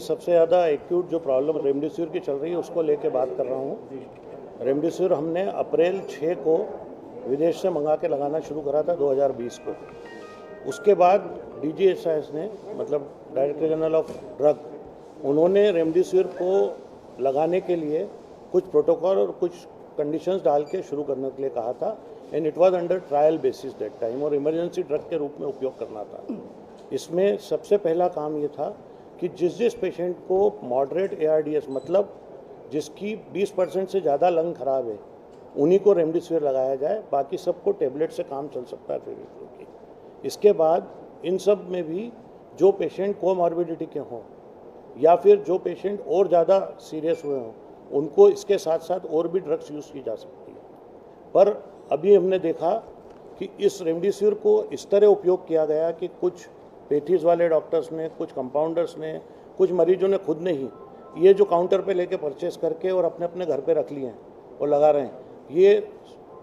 सबसे ज़्यादा एक्यूट जो प्रॉब्लम रेमडेसिविर की चल रही है उसको लेके बात कर रहा हूँ। रेमडेसिविर हमने अप्रैल 6 को विदेश से मंगा के लगाना शुरू करा था 2020 को। उसके बाद DGHIS ने, मतलब डायरेक्टर जनरल ऑफ ड्रग, उन्होंने रेमडेसिविर को लगाने के लिए कुछ प्रोटोकॉल और कुछ कंडीशंस डाल के शुरू करने के लिए कहा था। And it was under trial basis that time, और इमरजेंसी ड्रग के रूप में उपयोग करना था। इसमें सबसे पहला काम ये था कि जिस पेशेंट को मॉडरेट ARDS, मतलब जिसकी 20% से ज़्यादा लंग खराब है, उन्हीं को रेमडेसिविर लगाया जाए। बाकी सबको टेबलेट से काम चल सकता है फेविक्विक की। इसके बाद इन सब में भी जो पेशेंट कोमॉर्बिडिटी के हों या फिर जो पेशेंट और ज़्यादा सीरियस हुए हों, उनको इसके साथ साथ और भी ड्रग्स यूज़ की जा सकती है। पर अभी हमने देखा कि इस रेमडेसिविर को इस तरह उपयोग किया गया कि कुछ पैथीज वाले डॉक्टर्स ने, कुछ कंपाउंडर्स ने, कुछ मरीजों ने खुद ने ही ये जो काउंटर पे लेके परचेस करके और अपने अपने घर पे रख लिए हैं और लगा रहे हैं। ये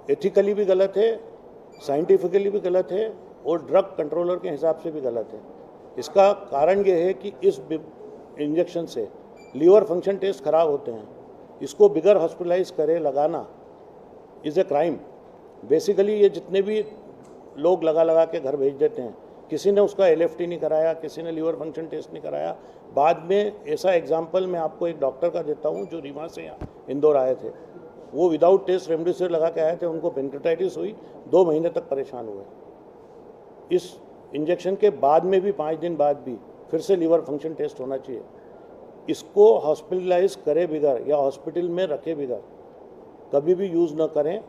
एथिकली भी गलत है, साइंटिफिकली भी गलत है और ड्रग कंट्रोलर के हिसाब से भी गलत है। इसका कारण ये है कि इस इंजेक्शन से लीवर फंक्शन टेस्ट खराब होते हैं। इसको बिगर हॉस्पिटलाइज करे लगाना इज़ ए क्राइम। बेसिकली ये जितने भी लोग लगा के घर भेज देते हैं, किसी ने उसका LFT नहीं कराया, किसी ने लीवर फंक्शन टेस्ट नहीं कराया। बाद में ऐसा एग्जाम्पल मैं आपको एक डॉक्टर का देता हूँ जो रीवा से यहाँ इंदौर आए थे। वो विदाउट टेस्ट रेमडेसिविर लगा के आए थे, उनको पेनक्रेटाइटिस हुई, 2 महीने तक परेशान हुए। इस इंजेक्शन के बाद में भी 5 दिन बाद भी फिर से लीवर फंक्शन टेस्ट होना चाहिए। इसको हॉस्पिटलाइज करे बिगर या हॉस्पिटल में रखे बिगर कभी भी यूज़ न करें।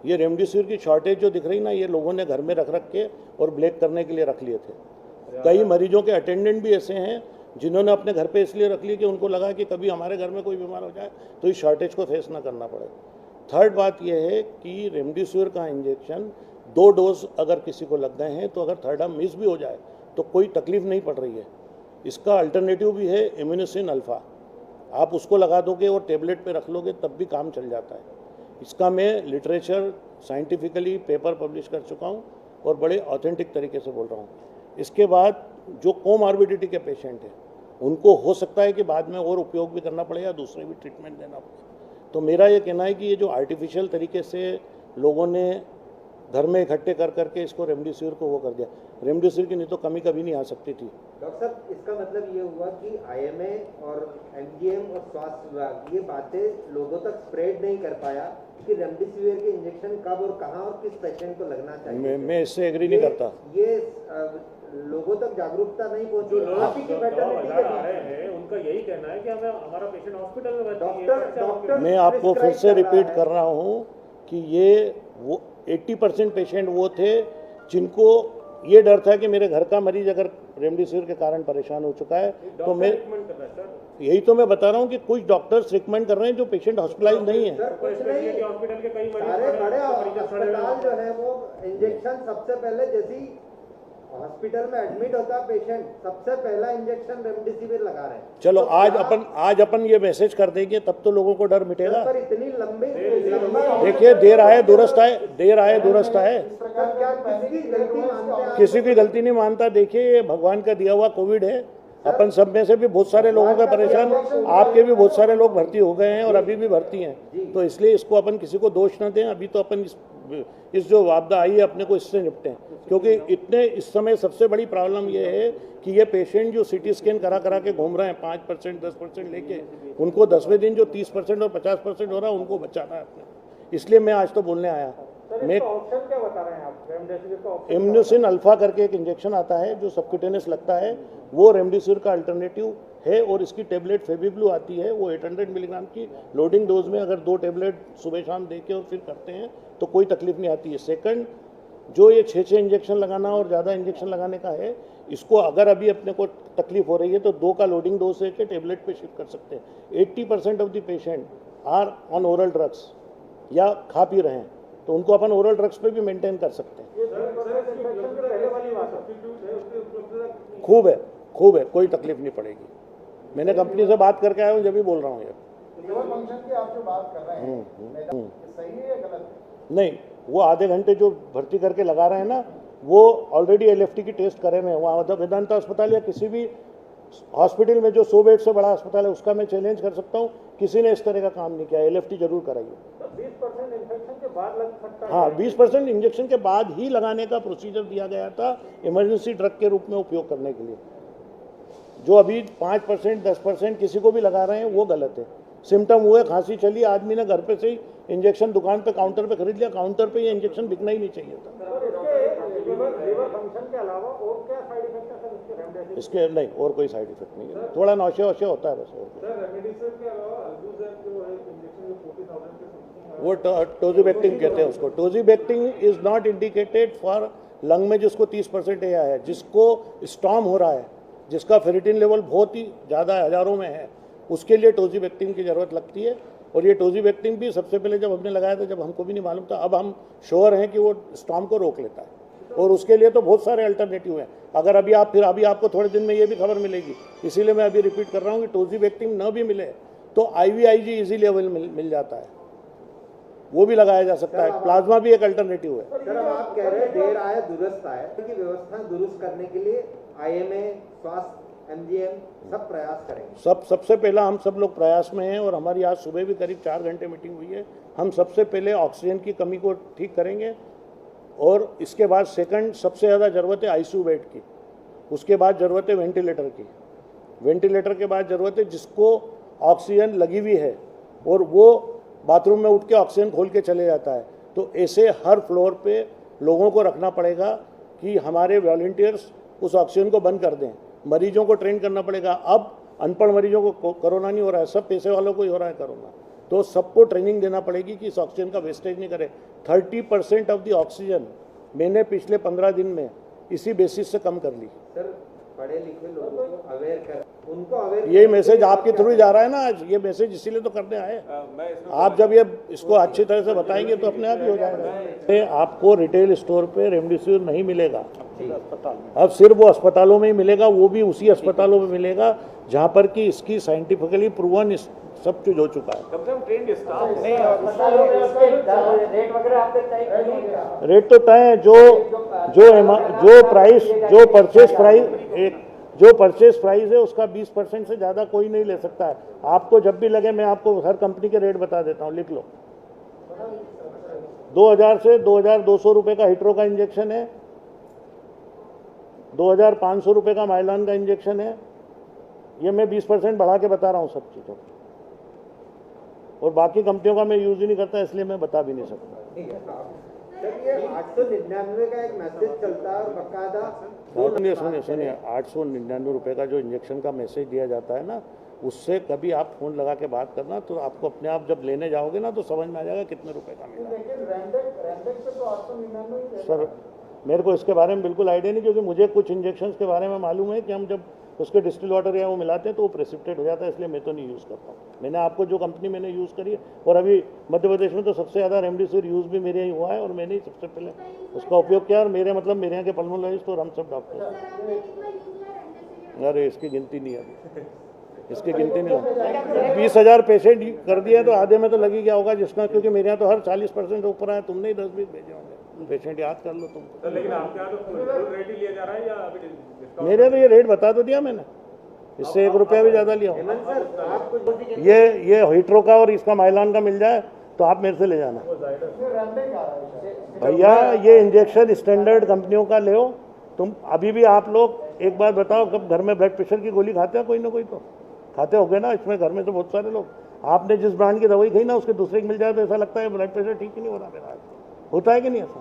ये रेमडेसिविर की शॉर्टेज जो दिख रही ना, ये लोगों ने घर में रख के और ब्लैक करने के लिए रख लिए थे। कई मरीजों के अटेंडेंट भी ऐसे हैं जिन्होंने अपने घर पे इसलिए रख लिए कि उनको लगा कि कभी हमारे घर में कोई बीमार हो जाए तो इस शॉर्टेज को फेस ना करना पड़े। थर्ड बात यह है कि रेमडेसिविर का इंजेक्शन 2 डोज अगर किसी को लग गए हैं तो अगर थर्ड मिस भी हो जाए तो कोई तकलीफ नहीं पड़ रही है। इसका अल्टरनेटिव भी है इम्यूनोसिन अल्फ़ा। आप उसको लगा दोगे और टेबलेट पे रख लोगे तब भी काम चल जाता है। इसका मैं लिटरेचर साइंटिफिकली पेपर पब्लिश कर चुका हूँ और बड़े ऑथेंटिक तरीके से बोल रहा हूँ। इसके बाद जो कोमॉर्बिडिटी के पेशेंट हैं उनको हो सकता है कि बाद में और उपयोग भी करना पड़े या दूसरे भी ट्रीटमेंट देना पड़े। तो मेरा ये कहना है कि ये जो आर्टिफिशियल तरीके से लोगों ने घर में इकट्ठे कर करके इसको रेमडेसिविर को वो कर दिया। रेमडेसिविर की नहीं तो कमी कभी नहीं आ सकती थी। डॉक्टर साहब, इसका मतलब ये हुआ कि IMA और MGM और स्वास्थ्य विभाग ये बातें लोगों तक स्प्रेड नहीं कर पाया कि रेमडेसिविर के इंजेक्शन कब और कहां और किस पेशेंट को लगना चाहिए। मैं इससे एग्री नहीं करता। ये लोगों तक जागरूकता नहीं पहुंची। उनका यही कहना है कि हमें हमारा पेशेंट हॉस्पिटल में डॉक्टर मैं आपको फिर से रिपीट कर रहा हूँ कि ये वो 80% पेशेंट वो थे जिनको ये डर था कि मेरे घर का मरीज अगर रेमडेसिविर के कारण परेशान हो चुका है तो मैं यही तो मैं बता रहा हूँ कि कुछ डॉक्टर्स रिकमेंड कर रहे हैं जो पेशेंट हॉस्पिटलाइज नहीं है। हॉस्पिटल के कई बड़े अस्पताल जो है वो इंजेक्शन सबसे पहले, जैसी हॉस्पिटल में एडमिट होता है पेशेंट, सबसे पहला इंजेक्शन रेमडेसिविर लगा रहे हैं। चलो तो आज अपन ये मैसेज कर देंगे तब तो लोगों को डर मिटेगा। पर इतनी लंबी देखिए, देर आए दुरुस्त आए। किसी की गलती नहीं मानता। देखिए, ये भगवान का दिया हुआ कोविड है। अपन सब में से भी बहुत सारे लोगों का परेशान, आपके भी बहुत सारे लोग भर्ती हो गए हैं और अभी भी भर्ती हैं। तो इसलिए इसको अपन किसी को दोष न दें। अभी तो अपन इस जो आपदा आई है अपने को इससे निपटें, क्योंकि इस समय सबसे बड़ी प्रॉब्लम ये है कि ये पेशेंट जो CT स्कैन करा के घूम रहे हैं 5% 10% लेके, उनको 10वें दिन जो 30% और 50% हो रहा है उनको बचाना है अपने। इसलिए मैं आज तो बोलने आया। मैं ऑप्शन क्या बता रहे हैं आप? रेमडेसिविर का ऑप्शन इम्यूनोसिन अल्फा करके एक इंजेक्शन आता है जो सबक्यूटेनियस लगता है, वो रेमडेसिविर का अल्टरनेटिव है। और इसकी टेबलेट फेविग्लू आती है, वो 800 मिलीग्राम की लोडिंग डोज में अगर 2 टेबलेट सुबह शाम दे के और फिर करते हैं तो कोई तकलीफ नहीं आती है। सेकंड, जो ये 6 इंजेक्शन लगाना और ज़्यादा इंजेक्शन लगाने का है, इसको अगर अभी अपने को तकलीफ हो रही है तो 2 का लोडिंग डोज से के टेबलेट पे शिफ्ट कर सकते हैं। 80% of the patient are on oral drugs या खा पी रहे हैं, तो उनको अपन ओरल ड्रग्स पे भी मेंटेन कर सकते हैं। खूब है, कोई तकलीफ नहीं पड़ेगी। मैंने कंपनी से बात करके आया हूँ, जब भी बोल रहा हूँ यार। लीवर फंक्शन की आप जो बात कर रहे हैं, सही है या गलत है? नहीं, वो आधे घंटे जो भर्ती करके लगा रहे हैं ना, वो ऑलरेडी LFT की टेस्ट करे हुए हैं। वहाँ वेदांता अस्पताल या किसी भी हॉस्पिटल में जो 100 बेड से बड़ा अस्पताल है उसका मैं चैलेंज कर सकता हूँ, किसी ने इस तरह का काम नहीं किया। LFT जरूर कराइए। 20% इन्फेक्शन के बाद लग सकता है। हाँ, 20% इंजेक्शन के बाद ही लगाने का प्रोसीजर दिया गया था इमरजेंसी ड्रग के रूप में उपयोग करने के लिए। जो अभी 5%, 10% किसी को भी लगा रहे हैं वो गलत है। सिम्टम हुए, खांसी चली, आदमी ने घर पे से ही इंजेक्शन दुकान पे काउंटर पे खरीद लिया, काउंटर पे ये इंजेक्शन बिकना ही नहीं चाहिए था। और इसके लीवर फंक्शन के अलावा और क्या साइड इफेक्ट है सर इसके रेमडेसिविर? इसके नहीं और कोई साइड इफेक्ट नहीं है, थोड़ा नौशे वौशे होता है बस। सर रेमडेसिविर के अलावा अल्बुजैब जो है इंजेक्शन जो 40,000 के समथिंग है, वो टोजीबेक्टिन कहते हैं उसको। टोजीबेक्टिन is not indicated for lung में जिसको 30% एया है, जिसको स्टॉर्म हो रहा है, जिसका फेरिटिन लेवल बहुत ही ज़्यादा हज़ारों में है, उसके लिए टोजीबेक्टिन की ज़रूरत लगती है। और ये टोजीबेक्टिन भी सबसे पहले जब हमने लगाया था, जब हमको भी नहीं मालूम था, अब हम श्योर हैं कि वो स्टॉर्म को रोक लेता है। और उसके लिए तो बहुत सारे अल्टरनेटिव हैं। अगर अभी आपको थोड़े दिन में ये भी खबर मिलेगी, इसीलिए मैं अभी रिपीट कर रहा हूँ कि टोजीबेक्टिन न भी मिले तो IVIG इजीली अवेलेबल मिल जाता है, वो भी लगाया जा सकता है। प्लाज्मा भी एक अल्टरनेटिव है। सर अब आप कह रहे हैं देर आए दुरुस्त आए की व्यवस्था दुरुस्त करने के लिए IMA, स्वास्थ्य, MGM सब प्रयास करेंगे। सबसे पहला हम सब लोग प्रयास में हैं और हमारी आज सुबह भी करीब 4 घंटे मीटिंग हुई है। हम सबसे पहले ऑक्सीजन की कमी को ठीक करेंगे और इसके बाद सेकंड सबसे ज़्यादा ज़रूरत है ICU बेड की, उसके बाद ज़रूरत है वेंटिलेटर की, वेंटिलेटर के बाद ज़रूरत है जिसको ऑक्सीजन लगी हुई है और वो बाथरूम में उठ के ऑक्सीजन खोल के चले जाता है। तो ऐसे हर फ्लोर पे लोगों को रखना पड़ेगा कि हमारे वॉलंटियर्स उस ऑक्सीजन को बंद कर दें। मरीजों को ट्रेन करना पड़ेगा। अब अनपढ़ मरीजों को कोरोना नहीं हो रहा है, सब पैसे वालों को ही हो रहा है कोरोना। तो सबको ट्रेनिंग देना पड़ेगी कि इस ऑक्सीजन का वेस्टेज नहीं करे। 30% ऑफ द ऑक्सीजन मैंने पिछले 15 दिन में इसी बेसिस से कम कर ली। सर पढ़े लिखे लोगों को अवेयर कर, उनको अवेयर, ये मैसेज आपके थ्रू जा रहा है ना आज, ये मैसेज इसीलिए तो करने आए। आप जब ये इसको अच्छी तरह से बताएंगे तो अपने आप ही हो जाएगा। आपको रिटेल स्टोर पे रेमडेसिविर नहीं मिलेगा, अब सिर्फ वो अस्पतालों में ही मिलेगा, वो भी उसी अस्पतालों में मिलेगा जहाँ पर कि इसकी साइंटिफिकली प्रूवन सब चीज हो चुका है। कम से कम ट्रेंड स्टाफ रेट वगैरह आपने तय किए? रेट तो तय है। जो परचेस प्राइस है उसका 20% से ज़्यादा कोई नहीं ले सकता है। आपको जब भी लगे मैं आपको हर कंपनी के रेट बता देता हूँ, लिख लो। 2000 से 2200 रुपये का हिट्रो का इंजेक्शन है, 2500 रुपये का माइलान का इंजेक्शन है। ये मैं 20% बढ़ा के बता रहा हूँ सब चीज़ों, और बाकी कंपनियों का मैं यूज़ ही नहीं करता इसलिए मैं बता भी नहीं सकता। सर ये 899 का एक मैसेज चलता है और बकायदा सुनिए 899 रुपये का जो इंजेक्शन का मैसेज दिया जाता है ना, उससे कभी आप फ़ोन लगा के बात करना तो आपको अपने आप जब लेने जाओगे ना तो समझ में आ जाएगा कितने रुपए का मिला। लेकिन रैंडेक्स पे तो 899 ही है। सर मेरे को इसके बारे में बिल्कुल आइडिया नहीं, क्योंकि मुझे कुछ इंजेक्शन्स के बारे में मालूम है कि हम जब उसके डिस्टिल वाटर या वो मिलाते हैं तो वो प्रेसिपिटेट हो जाता है, इसलिए मैं तो नहीं यूज़ करता हूँ। मैंने आपको जो कंपनी मैंने यूज़ करी है, और अभी मध्य प्रदेश में तो सबसे ज़्यादा रेमडेसिविर यूज़ भी मेरे यहाँ हुआ है और मैंने ही सबसे पहले उसका उपयोग किया। और मेरे मतलब मेरे यहाँ के पल्मोलॉजिस्ट और हम सब डॉक्टर, अरे इसकी गिनती नहीं है अभी, इसकी गिनती नहीं। 20,000 पेशेंट कर दिया तो आधे में तो लगी गया होगा जिसका, क्योंकि मेरे यहाँ तो हर 40% ऊपर आया, तुमने ही 10-20 भेजे होंगे पेशेंट, याद कर लो तुम। लेकिन आपके यहाँ तो फुल रेट ही लिया जा रहा है या अभी डिस्काउंट? मेरे तो ये रेट बता तो दिया मैंने, इससे 1 रुपया भी ज़्यादा लिया। हेमंत सर आप कुछ ये हिट्रो का और इसका माइलान का मिल जाए तो आप मेरे से ले जाना रैंडेक आ रहा है। भैया। ये इंजेक्शन स्टैंडर्ड कंपनियों का ले। तुम अभी भी आप लोग एक बात बताओ, कब घर में ब्लड प्रेशर की गोली खाते हैं कोई ना कोई तो खाते होगे ना, इसमें घर में तो बहुत सारे लोग। आपने जिस ब्रांड की दवाई खाई ना उसके दूसरे की मिल जाए तो ऐसा लगता है ब्लड प्रेशर ठीक ही नहीं हो रहा मेरा। होता है कि नहीं ऐसा?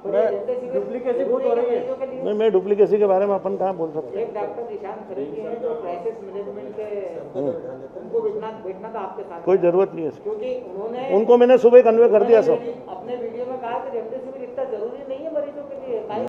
डुप्लीकेसी बहुत हो रही है। नहीं, मैं डुप्लीकेसी के बारे में अपन कहाँ बोल सकते हैं। एक डॉक्टर निशान खरीदे हैं जो क्राइसिस मैनेजमेंट के उनको बैठना था आपके साथ, कोई ज़रूरत नहीं है इसकी। क्योंकि उन्होंने उनको मैंने सुबह कन्वे कर दिया सब। अपने वीडियो में कहा कि रेमडेसिविर इतना जरूरी नहीं है मरीजों के लिए।